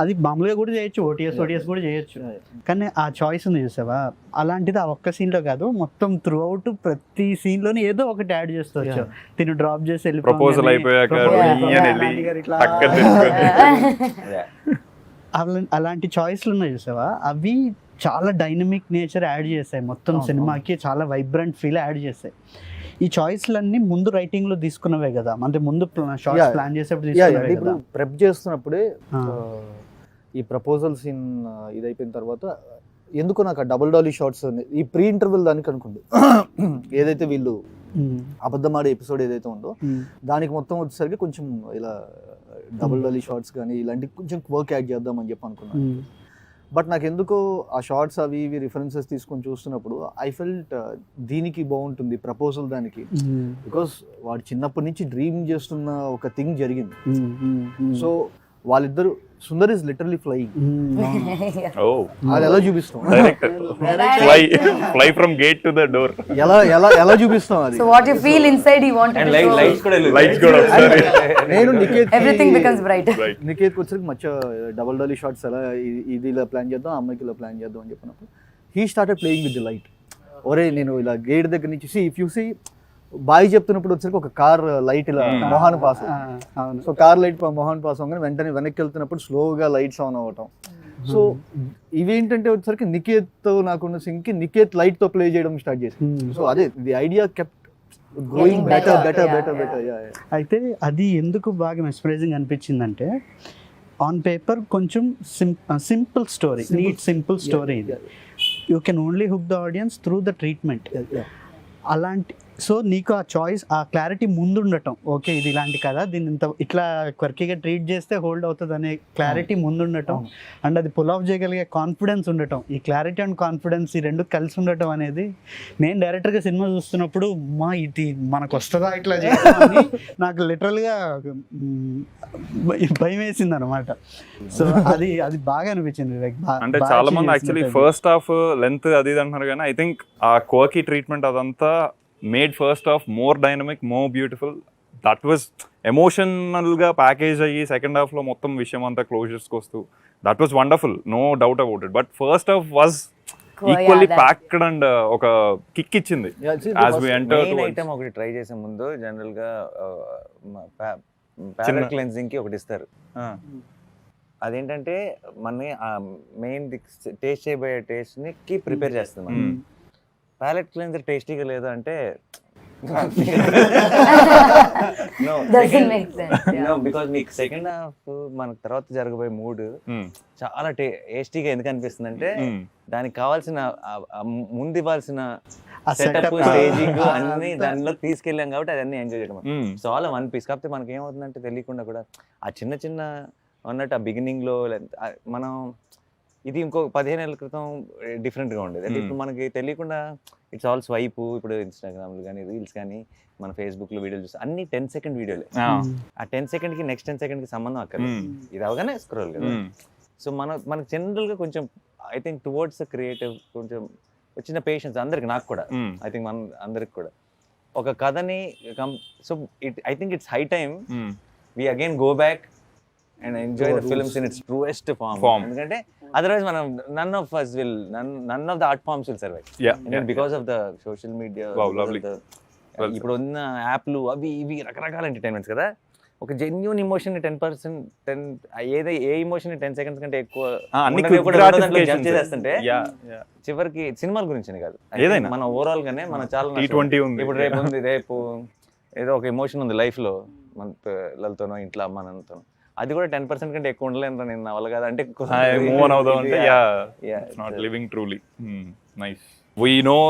అది మామూలుగా కూడా చేయొచ్చు, ఓటీఎస్ కూడా చేయొచ్చు. కానీ ఆ చాయిస్ ఉంది చూసావా, అలాంటిది ఆ ఒక్క సీన్లో కాదు, మొత్తం త్రూ అవుట్ ప్రతి సీన్లోనే ఏదో ఒకటి యాడ్ చేస్తూ వచ్చావు. తిను డ్రాప్ చేసి
ప్రపోజల్ అయిపోయాక
అలాంటి చాయిస్లు ఉన్నాయి చూసావా, అవి చాలా డైనమిక్ నేచర్ యాడ్ చేస్తాయి, మొత్తం సినిమాకి చాలా వైబ్రెంట్ ఫీల్ యాడ్ చేస్తాయి. ఈ చాయిస్లన్నీ ముందు రైటింగ్లో తీసుకున్నవే కదా, అంటే ముందు షార్ట్స్ ప్లాన్ చేసేప్పుడు తీసుకున్నవే కదా.
ప్రెప్ చేస్తున్నప్పుడే ఈ ప్రపోజల్ సీన్ ఇదైపోయిన తర్వాత ఎందుకో నాకు ఆ డబుల్ డాలీ షార్ట్స్ ఈ ప్రీ ఇంటర్వెల్ దానికి అనుకోండి, ఏదైతే వీళ్ళు అబద్ధమాడే ఎపిసోడ్ ఏదైతే ఉందో దానికి మొత్తం వచ్చేసరికి కొంచెం ఇలా డబుల్ డాలీ షార్ట్స్ కానీ ఇలాంటి కొంచెం వర్క్ యాడ్ చేద్దామని చెప్పి అనుకున్నాను. బట్ నాకు ఎందుకో ఆ షార్ట్స్ అవి ఇవి రిఫరెన్సెస్ తీసుకొని చూస్తున్నప్పుడు ఐ ఫెల్ట్ దీనికి బాగుంటుంది ప్రపోజల్ దానికి, బికాస్ వాడు చిన్నప్పటి నుంచి డ్రీమ్ చేస్తున్న ఒక థింగ్ జరిగింది. సో వాళ్ళిద్దరు, సుందర్ ఇస్ లిటరలీ ఫ్లయింగ్, అది ఎలా చూపిస్తాం,
Fly from gate to the door.
ఎలా చూపిస్తాం అది.
so what you feel inside, you want to
And
show.
lights కూడా
Lights కూడా వస్తాయి.
నేను నికేత్
Everything becomes brighter.
నికేత్కి వచ్చరికి మచ్చ డబల్ డాలీ షార్ట్స్ ఎలా ఇది ఇలా ప్లాన్ చేద్దాం, అమ్మాయికి ఇలా ప్లాన్ చేద్దాం అని చెప్పినప్పుడు he started playing with the light. ఒరే నేను ఇలా గేట్ దగ్గర నుంచి ఇఫ్ యూ సీ బాయ్ చెప్తున్నప్పుడు వచ్చరికి ఒక కార్ లైట్ ఇలా మొహాన్ పాస్, సో కార్ లైట్ మొహాన్ పాస్ అవ్వగానే వెంటనే వెనక్కి వెళ్తున్నప్పుడు స్లోగా లైట్స్ ఆన్ అవ్వటం. సో ఇవేంటంటే వచ్చరికి నికేత్ నాకున్న సింగ్కి నికేత్ లైట్ తో ప్లే చేయడం స్టార్ట్ చేసింది. సో అదే the idea kept growing better.
అయితే అది ఎందుకు బాగా మెస్పరైజింగ్ అనిపించిందంటే, ఆన్ పేపర్ కొంచెం simple story, neat simple story ఇది. You can only hook the audience through the treatment. అలాంటి సో నీకు ఆ చాయిస్, ఆ క్లారిటీ ముందు ఉండటం, ఓకే ఇది ఇలాంటి కదా, దీన్ని ఇంత ఇట్లా క్వర్కీగా ట్రీట్ చేస్తే హోల్డ్ అవుతుంది అనే క్లారిటీ ముందు ఉండటం, అండ్ అది పుల్ ఆఫ్ చేయగలిగే కాన్ఫిడెన్స్ ఉండటం, ఈ క్లారిటీ అండ్ కాన్ఫిడెన్స్ ఈ రెండు కలిసి ఉండటం అనేది, నేను డైరెక్టర్గా సినిమా చూస్తున్నప్పుడు ఇది మనకు వస్తుందా ఇట్లా చేయడం నాకు లిటరల్గా భయం వేసింది అనమాట. సో అది బాగా అనిపించింది వివేక్.
అంటే చాలా మంది యాక్చువల్లీ ఫస్ట్ హాఫ్ లెంత్ అది అంటున్నారు, కానీ ఐ థింక్ ఆ కోకి ట్రీట్మెంట్ అదంతా made first half more dynamic, more beautiful. That was ఎమోషనల్గా ప్యాకేజ్ అయ్యి సెకండ్ హాఫ్లో మొత్తం విషయం అంతా క్లోజర్స్కి వస్తూ that was wonderful, no doubt about it. But first half was equally packed and ఒక కిక్ ఇచ్చింది as we enter
main item ఒకటి ట్రై చేసే ముందు జనరల్ గా ప్యాలెట్ క్లెన్జింగ్ కి ఒకటి ఇస్తారు. అదేంటంటే మన మెయిన్ టేస్ట్ చేయబోయే టేస్ట్ కి ప్రిపేర్ చేస్తుంది మనం. ప్యాలెట్ క్లెన్జర్ టేస్టీగా లేదు అంటే బికాస్ మీకు సెకండ్ హాఫ్ మనకు తర్వాత జరగబోయే మూడ్ చాలా టేస్టీగా ఎందుకు అనిపిస్తుంది అంటే దానికి కావాల్సిన ముందు ఇవ్వాల్సిన సెటప్ స్టేజింగ్ అన్ని దానిలో తీసుకెళ్ళాం కాబట్టి అదన్నీ ఎంజాయ్ చేయడం. So all one piece. కాకపోతే మనకి ఏమవుతుందంటే తెలియకుండా కూడా ఆ చిన్న చిన్న అన్నట్టు ఆ బిగినింగ్ లో మనం ఇది ఇంకో 15 ఏళ్ల క్రితం డిఫరెంట్ గా ఉండేది. అంటే ఇప్పుడు మనకి తెలియకుండా ఇట్స్ ఆల్ స్వైప్. ఇప్పుడు ఇన్స్టాగ్రామ్లు కానీ రీల్స్ కానీ మన ఫేస్బుక్ లో వీడియోలు చూస్తే అన్ని 10 సెకండ్ వీడియోలే. ఆ 10 సెకండ్ కి నెక్స్ట్ 10 సెకండ్ కి సంబంధం అక్కర్లేదు, ఇది అవగానే స్క్రోల్ కదా. సో మనకు జనరల్ గా కొంచెం ఐ థింక్ టువర్డ్స్ క్రియేటివ్ కొంచెం వచ్చిన పేషెన్స్ అందరికి, నాకు కూడా ఐ థింక్ మన అందరికి కూడా ఒక కథని so I think it's high time we again go back and enjoy the films in its truest form. ఎందుకంటే otherwise మనం none of the art forms will survive. Because of the social media. ఇప్పుడు ఉన్న యాప్లు అవి ఇవి రకరకాల entertainments కదా. ఒక జెన్యూన్ ఇమోషన్ 10% ఏ ఇమోషన్ 10 seconds కంటే ఎక్కువ చేస్తుంటే చివరికి సినిమాల గురించి కాదు, ఏదైనా మన ఓవరాల్ గానే మన చాలా ఇప్పుడు రేపు ఏదో ఒక ఎమోషన్ ఉంది లైఫ్ లో మన పిల్లలతోనో ఇంట్లో అమ్మ నాన్నతోనో, అది కూడా 10% కంటే ఎక్కువ ఉండలేదు నేను నా వల్ల కాదు అంటే
మూవ్ ఆన్ అవుదాం అంటే it's not living truly. Nice. We know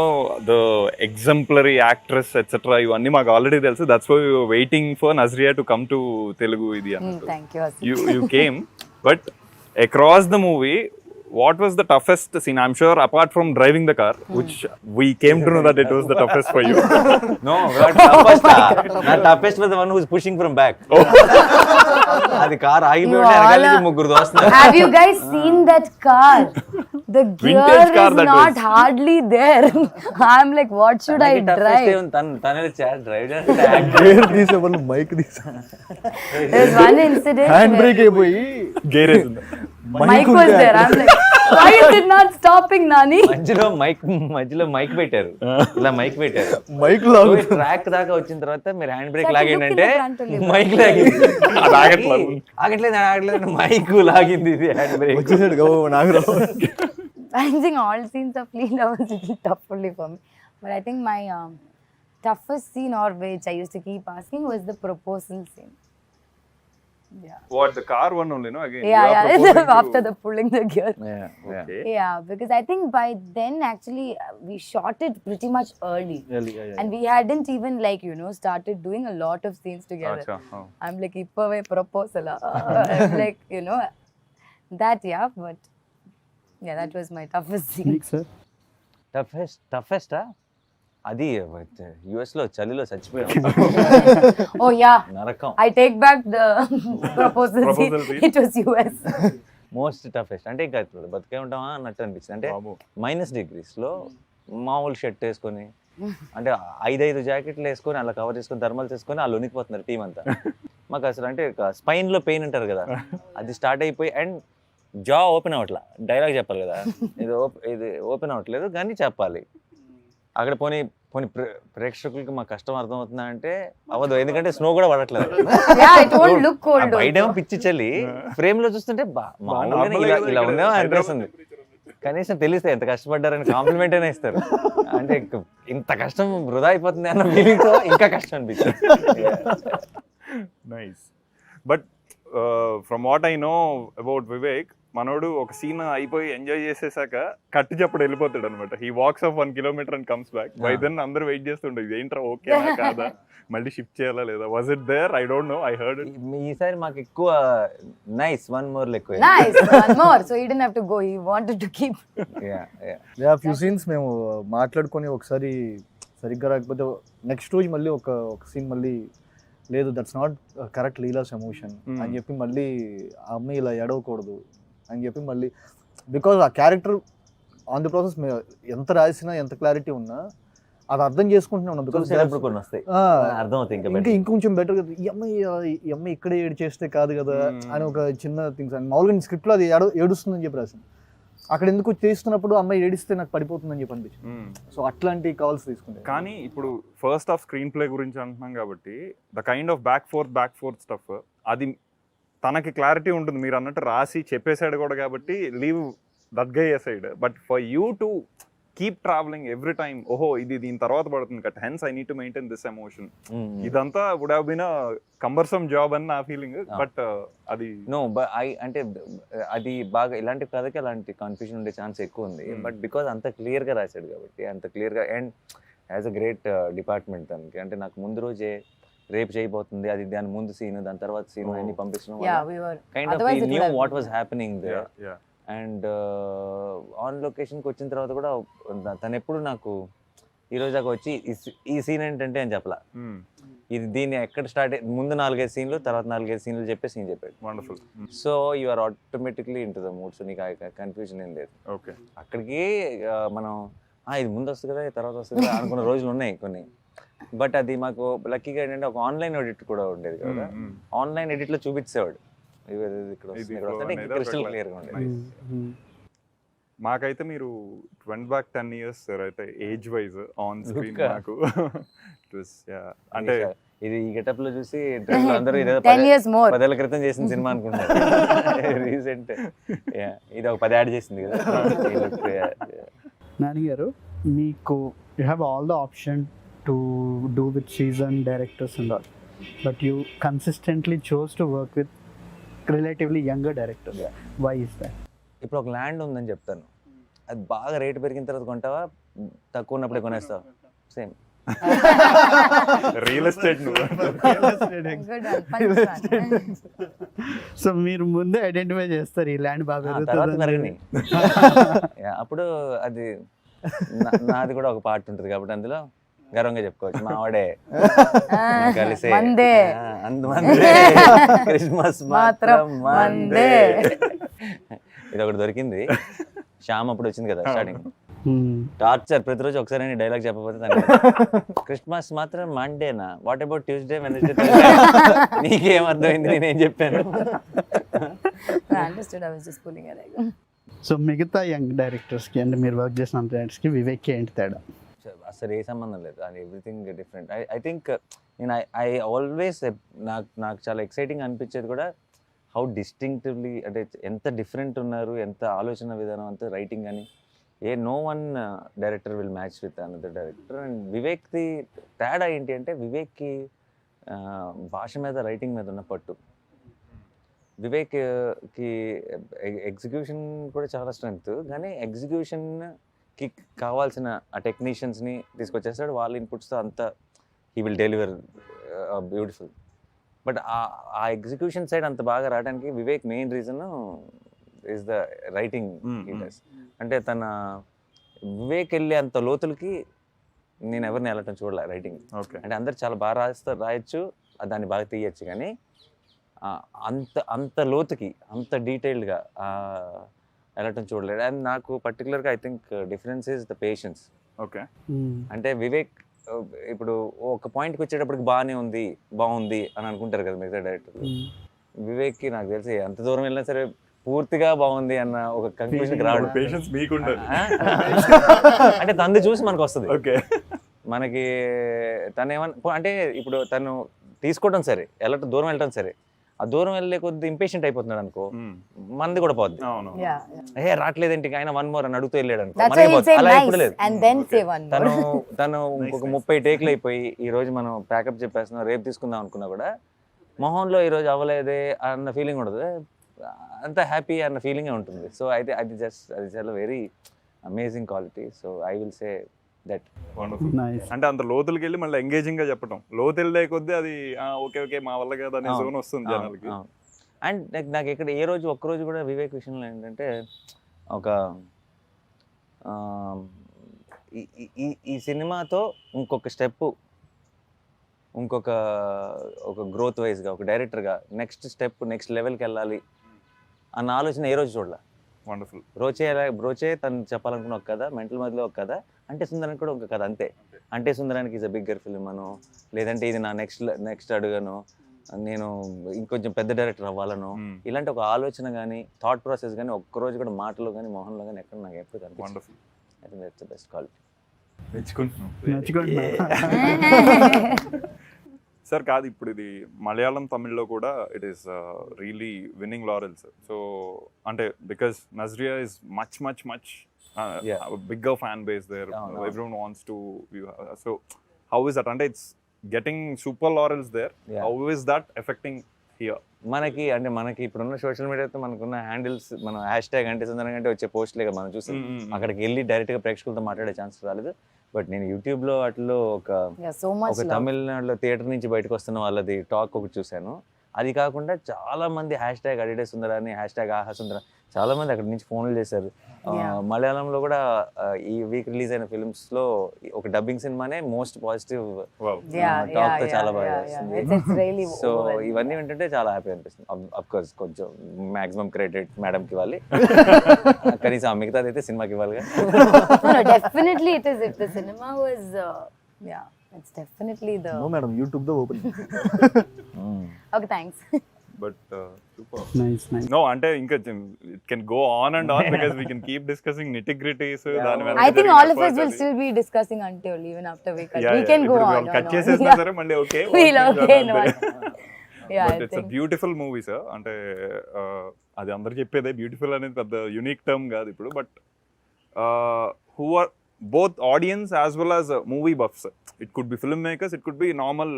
the exemplary actress etc. ఇవన్నీ మాకు ఆల్రెడీ తెలుసు. That's why we were waiting for Nazriya to come to Telugu ఇది అన్నట్టు.
Thank you.
You came, but across the movie, what was the toughest scene? I'm sure apart from driving the car, which we came to know that it was the toughest for you.
No, toughest was the one who was pushing from back. అది car ఆగిపోయింటే వెనకాల నుంచి ముగ్గురు దోస్తున్నారు.
Have you guys seen that car? The gear is not hardly there. I'm like, what should I drive?
తనే drive
gear తీసేవాళ్ళు mic తీసా,
There's one incident
hand brake అయిపోయి
gear వేసింది.
Mike was there. I'm like, why is it not stopping, Nani?
మధ్యలో mic పెట్టారు, ఇలా mic పెట్టారు.
Mic
track దాకా వచ్చిన తర్వాత మీరు హ్యాండ్ బ్రేక్ లాగిందంటే మైక్ లాగింది, ఆగట్లేదు మైక్ లాగింది, ఇది హ్యాండ్ బ్రేక్
వచ్చేసాడు Nagarao.
I think all scenes of Leela was a little tough only for me. But I think my toughest scene, or which I used to keep asking, was the proposal scene. Yeah.
What, the car one only, no? Again.
Yeah. After the pulling the gear.
Okay.
Yeah, because I think by then actually we shot it pretty much early. And we hadn't even started doing a lot of scenes together. I'm like, ippave proposal. I'm like, that, but yeah, that was my toughest scene.
Toughest అది US లో చలిలో చచ్చిపోయాం.
Oh yeah,
నరకం.
I take back the proposal scene. It was US.
Most toughest అంటే ఇంకా బతికే ఉంటామా అన్నట్టు అనిపిస్తుంది. అంటే -degrees లో మామూలు షర్ట్ వేసుకొని, అంటే 5 జాకెట్లు వేసుకొని అలా కవర్ చేసుకొని థర్మల్స్ వేసుకొని వాళ్ళు వణికిపోతున్నారు టీం అంతా. మాకు అసలు అంటే స్పైన్ లో పెయిన్ అంటారు కదా, అది స్టార్ట్ అయిపోయి అండ్ జా ఓపెన్ అవ్వట్లా. డైలాగ్ చెప్పాలి కదా, ఇది ఓపెన్ అవ్వట్లేదు కానీ చెప్పాలి. అక్కడ పోనీ ప్రేక్షకులకి మా కష్టం అర్థమవుతుందా అంటే అవ్వదు, ఎందుకంటే స్నో కూడా పడట్లేదు. బయటేమో పిచ్చి చలి, ఫ్రేమ్ లో చూస్తుంటే ఇలా ఉందేమో అనిపిస్తుంది. కనీసం తెలిస్తే ఎంత కష్టపడ్డారని కాంప్లిమెంట్ అయినా ఇస్తారు. అంటే ఇంత కష్టం వృధా అయిపోతుంది అన్న ఫీలింగ్ తో ఇంకా కష్టం అనిపించింది.
Nice. But from what I know about Vivek, మనోడు ఒక సీన్ అయిపోయి ఎంజాయ్ చేసేసాక కట్టు చెప్పడు వెళ్ళిపోతాడు అనమాట. He walks off 1 kilometer and comes back. By then అందరూ వెయిట్ చేస్తుండే, ఏంట్రా ఓకేనా కాదా, మళ్ళీ షిఫ్ట్ చేయాలా లేదా, was it there? I don't know, I heard it.
ఈసారి మాకు ఎక్కువ నైస్ వన్ మోర్ ఎక్కువ.
So he didn't have to go, he wanted to keep.
Yeah, few scenes మేము మాట్లాడుకొని ఒకసారి సరిగ్గా రాకపోతే నెక్స్ట్ రోజు మళ్ళీ ఒక సీన్ మళ్ళీ లేదు, that's not correct Leela's emotion అని చెప్పి మళ్ళీ ఆ అమ్మాయి ఇలా ఎడవకూడదు అని చెప్పి మళ్ళీ, బికాజ్ ఆ క్యారెక్టర్ ఆన్ ది ప్రాసెస్ ఎంత రాసినా ఎంత క్లారిటీ ఉన్నా అది అర్థం చేసుకుంటున్నా ఉన్నాం. బికాజ్ ఇంకా ఇంకొంచెం బెటర్ కదా, ఈ అమ్మాయి ఇక్కడే ఏడు చేస్తే కాదు కదా అని ఒక చిన్న థింగ్స్. అండ్ మామూలుగా స్క్రిప్ట్లో అది ఏడుస్తుందని చెప్పి రాసింది. అక్కడ ఎందుకు తీస్తున్నప్పుడు అమ్మాయి ఏడిస్తే నాకు పడిపోతుందని చెప్పి అనిపించింది. సో అట్లాంటి కాల్స్ తీసుకుంటే.
కానీ ఇప్పుడు ఫస్ట్ హాఫ్ స్క్రీన్ ప్లే గురించి అంటున్నాం కాబట్టి the kind of back fourth stuff అది తనకి క్లారిటీ ఉంటుంది. మీరు అన్నట్టు రాసి చెప్పేసాడు కూడా కాబట్టి leave that guy aside. But for you to keep travelling every time, ఓహో ఇది దీని తర్వాత పడుతుంది cut, hence I need to maintain this emotion. ఇదంతా would have been a cumbersome job అని నా ఫీలింగ్. బట్ అది
నో అంటే అది బాగా ఇలాంటి కథకి అలాంటి కన్ఫ్యూజన్ ఉండే ఛాన్స్ ఎక్కువ ఉంది. బట్ బికాజ్ అంత క్లియర్గా రాశాడు కాబట్టి, అంత క్లియర్గా, and as a great department దానికి. అంటే నాకు ముందు రోజే రేపు చేయబోతుంది, అది దాని ముందు సీన్, దాని తర్వాత సీన్ అన్ని పంపించడం kind of we knew what was happening there. And on లొకేషన్కి వచ్చిన తర్వాత కూడా తను ఎప్పుడు నాకు ఈరోజు దాకా వచ్చి ఈ సీన్ ఏంటంటే అని చెప్పలా, ఇది దీన్ని ఎక్కడ స్టార్ట్ ముందు 4-5 సీన్లు, తర్వాత 4-5 సీన్లు చెప్పే సీన్ చెప్పాడు.
Wonderful.
So you are automatically into the mood. So నీకు కన్ఫ్యూజన్ ఏం లేదు.
ఓకే,
అక్కడికి మనం ఇది ముందు వస్తుంది కదా తర్వాత వస్తుంది కదా అనుకున్న రోజులు ఉన్నాయి కొన్ని. బట్ అది మాకు లక్కీగా ఏంటంటే ఒక ఆన్లైన్ ఎడిట్ కూడా ఉండేది కదా, ఆన్లైన్ ఎడిట్లో చూపించేవాడు క్రిస్టల్ క్లియర్గా ఉండేది.
మాకైతే మీరు వెంట్ బ్యాక్ 10 years సార్, అయితే ఏజ్ వైజ్ ఆన్ స్క్రీన్ నాకు అంటే
ఇది ఈ గెటప్ లో చూసి అందరూ
10 years more
10 ఏళ్ల క్రితం చేసిన సినిమా అనుకుంటారు. రీసెంట్ ఇది ఒక 10 యాడ్ చేసింది కదా.
నాని గారు, మీకు you have all the option to do with season directors and all, but you consistently chose to work with relatively younger directors. Why is that?
ఇప్పుడు ఒక ల్యాండ్ ఉందని చెప్తాను, అది బాగా రేటు పెరిగిన తర్వాత కొంటావా, తక్కువ ఉన్నప్పుడే కొనేస్తావా? Same
real estate.
సో మీరు ముందే ఐడెంటిఫై చేస్తారు ఈ ల్యాండ్ బాగా
తర్వాత పెరగని. అప్పుడు అది నాది కూడా ఒక పార్ట్ ఉంటుంది కాబట్టి అందులో గర్వంగా చెప్పుకోవచ్చు, మా ఆవిడే కలిసి క్రిస్మస్ మాత్రం మందే. ఇది ఒకటి దొరికింది. శ్యామ్ అప్పుడు వచ్చింది కదా స్టార్టింగ్, టార్చర్ ప్రతిరోజు ఒకసారి డైలాగ్ చెప్పకపోతే క్రిస్మస్ మాత్రం మండేనా, వాట్ అబౌట్ ట్యూస్డే వెనస్డే? నీకేం అర్థమైంది నేనేం చెప్పాను?
సో మిగతా యంగ్ డైరెక్టర్స్కి అంటే మీరు వర్క్ చేసిన డైరెక్టర్స్కి వివేక్కి ఏంటి తేడా?
అసలు ఏ సంబంధం లేదు, and everything different. I think నేను ఐ ఆల్వేస్ నాకు చాలా ఎక్సైటింగ్ అనిపించేది కూడా హౌ డిస్టింక్టివ్లీ, అంటే ఎంత డిఫరెంట్ ఉన్నారు, ఎంత ఆలోచన విధానం, అంత రైటింగ్ అని. No one director will match with another director. And వివేక్ది తేడా ఏంటి అంటే, వివేక్కి భాష మీద రైటింగ్ మీద ఉన్న పట్టు. వివేక్కి ఎగ్జిక్యూషన్ కూడా చాలా స్ట్రెంగ్త్, కానీ ఎగ్జిక్యూషన్కి కావాల్సిన ఆ టెక్నీషియన్స్ని తీసుకొచ్చేస్తాడు, వాళ్ళ ఇన్పుట్స్తో అంతా he will deliver beautiful. But ఆ ఎగ్జిక్యూషన్ సైడ్ అంత బాగా రావడానికి Vivek main reason is the writing. అంటే వివేక్ వెళ్ళే అంత లోతులకి నేను ఎవరిని వెళ్ళటం చూడలే రైటింగ్. అంటే అందరు చాలా బాగా రాయొచ్చు, దాన్ని బాగా తీయచ్చు, కానీ అంత లోతుకి అంత డీటెయిల్డ్గా వెళ్ళటం చూడలేదు. అండ్ నాకు పర్టికులర్గా I think difference is the patience.
Okay,
అంటే వివేక్ ఇప్పుడు ఒక పాయింట్కి వచ్చేటప్పటికి బాగుంది అని అనుకుంటారు కదా మిగతా డైరెక్టర్లు. వివేక్కి నాకు తెలిసి ఎంత దూరం వెళ్ళినా సరే పూర్తిగా బాగుంది అన్న ఒక కన్క్లూజన్కి రావడం.
పేషెన్స్ మీకుండదు
అంటే తను చూసి మనకు వస్తుంది.
ఓకే,
మనకి తను ఏమన్నా అంటే ఇప్పుడు తను తీసుకోవడం సరే, దూరం వెళ్ళటం సరే, ఆ దూరం వెళ్ళే కొద్ది ఇంపేషెంట్ అయిపోతున్నాడు అనుకో, మంది కూడా పోద్ది. రావట్లేదేంటి ఆయన 1 more అని అడుగుతూ వెళ్ళాడు అనుకో, అలా ఎప్పుడు లేదు. తను ఇంకొక 30 టేక్లు అయిపోయి ఈ రోజు మనం ప్యాకప్ చెప్పేస్తున్నాం, రేపు తీసుకుందాం అనుకున్నా కూడా మొహంలో ఈ రోజు అవ్వలేదే అన్న ఫీలింగ్ ఉండదు, అంత హ్యాపీ అన్న ఫీలింగే ఉంటుంది. సో అయితే అది చాలా very amazing quality. So I will say that.
అంటే అంత లోతులకి వెళ్ళి మళ్ళీ ఎంగేజింగ్ గా చెప్పడం, లోతు వెళ్ళే కొద్దీ అది ఓకే మా వల్ల కదా అనే జోన్ వస్తుంది జనాలకి.
అండ్ నాకు ఇక్కడ ఒక్కరోజు కూడా వివేక్ విషయంలో ఏంటంటే ఒక ఈ సినిమాతో ఇంకొక స్టెప్, ఒక గ్రోత్ వైజ్గా ఒక డైరెక్టర్గా నెక్స్ట్ స్టెప్, నెక్స్ట్ లెవెల్కి వెళ్ళాలి అన్న ఆలోచన ఏ రోజు చూడాల.
వండర్ఫుల్.
బ్రోచే తను చెప్పాలనుకున్న ఒక కథ, మెంటల్ మధ్యలో ఒక కథ, అంటే సుందరానికి కూడా ఒక కథ అంతే. అంటే సుందరానికి ఈజ్ అ బిగ్గర్ ఫిల్మ్ అను, లేదంటే ఇది నా నెక్స్ట్ అడుగను, నేను ఇంకొంచెం పెద్ద డైరెక్టర్ అవ్వాలను ఇలాంటి ఒక ఆలోచన కానీ థాట్ ప్రాసెస్ కానీ ఒక్కరోజు కూడా మాటలో కానీ మొహంలో కానీ ఎక్కడ నాకు ఎప్పుడు కనిపిస్తుంది.
Wonderful.
I think that's the best quality.
Sir కాదు, ఇప్పుడు ఇది మలయాళం తమిళ్లో కూడా it is really winning laurels. So అంటే because Nazriya is much much much bigger fan base there, everyone wants to view. So how is that? అంటే it's getting super laurels there, how is that affecting here?
మనకి ఇప్పుడున్న social మీడియాతో మనకున్న handles, మన hash tag అంటే సందర్భంగా వచ్చే పోస్ట్లే కదా మనం చూసి అక్కడికి వెళ్ళి డైరెక్ట్గా ప్రేక్షకులతో మాట్లాడే ఛాన్స్ రాలేదు. బట్ నేను యూట్యూబ్లో వాటిలో ఒక తమిళనాడులో థియేటర్ నుంచి బయటకు వస్తున్న వాళ్ళది టాక్ ఒకటి చూశాను. అది కాకుండా చాలా మంది హ్యాష్ ట్యాగ్ అడిడే సుందరాని, హ్యాష్ ట్యాగ్ ఆహా సుందర, చాలా మంది అక్కడి నుంచి ఫోన్లు చేశారు. మలయాళంలో కూడా ఈ వీక్ రిలీజ్ అయిన ఫిల్మ్స్ లో ఒక డబ్బింగ్ సినిమానే మోస్ట్ పాజిటివ్ టాక్ తో చాలా బాగా చేస్తుంది. సో ఇవన్నీ ఏంటంటే చాలా హ్యాపీ అనిపిస్తుంది. అఫ్ కోర్స్ కొంచెం మాక్సిమం క్రెడిట్ మేడం కి ఇవ్వాలి, కనీసం మిగతాది అయితే సినిమాకి ఇవ్వాలి.
Definitely it is. If the cinema was it's definitely the
no madam, YouTube the open.
Okay, thanks.
But super
nice nice.
no, అంటే ఇంకా it can go on and on because we can keep discussing nitty-gritties.
I think all of us will still be discussing until even after we cut. We can go on.
Cut చేసేసినా సరే మళ్ళీ okay.
We'll okay. No. Yeah,
But it's a beautiful movie, sir. అంటే అది అందరు చెప్పేదే, beautiful అనేది పెద్ద unique term కాదు ఇప్పుడు. But who are both audience as well as movie buffs. It could be filmmakers, it could be normal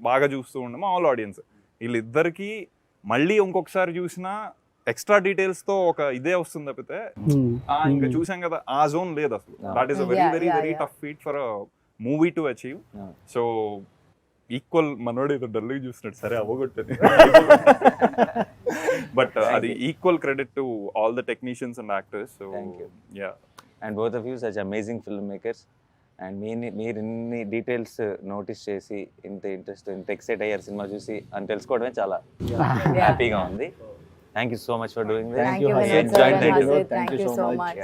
బాగా చూస్తూ ఉండమా ఆల్ ఆడియన్స్. వీళ్ళిద్దరికి మళ్ళీ ఇంకొకసారి చూసినా ఎక్స్ట్రా డీటెయిల్స్ తో ఒక ఇదే వస్తుంది తప్పితే ఇంకా చూసాం కదా ఆ జోన్ లేదు అసలు. That is a very very very tough feet for a movie to achieve. So equal మనోడు ఇది డల్గా చూసినట్టు సరే అవ్వగొట్టది, బట్ అది equal credit to all the technicians and actors. So yeah,
and both of you such amazing film makers. And మీరు ఇన్ని details notice చేసి ఇంత ఇంట్రెస్ట్, ఇంత ఎక్సైట్ అయ్యారు సినిమా చూసి అని తెలుసుకోవడమే చాలా హ్యాపీగా ఉంది. Thank you so much for doing this.
Thank you, Vinod sir and Hazit. Thank you so much.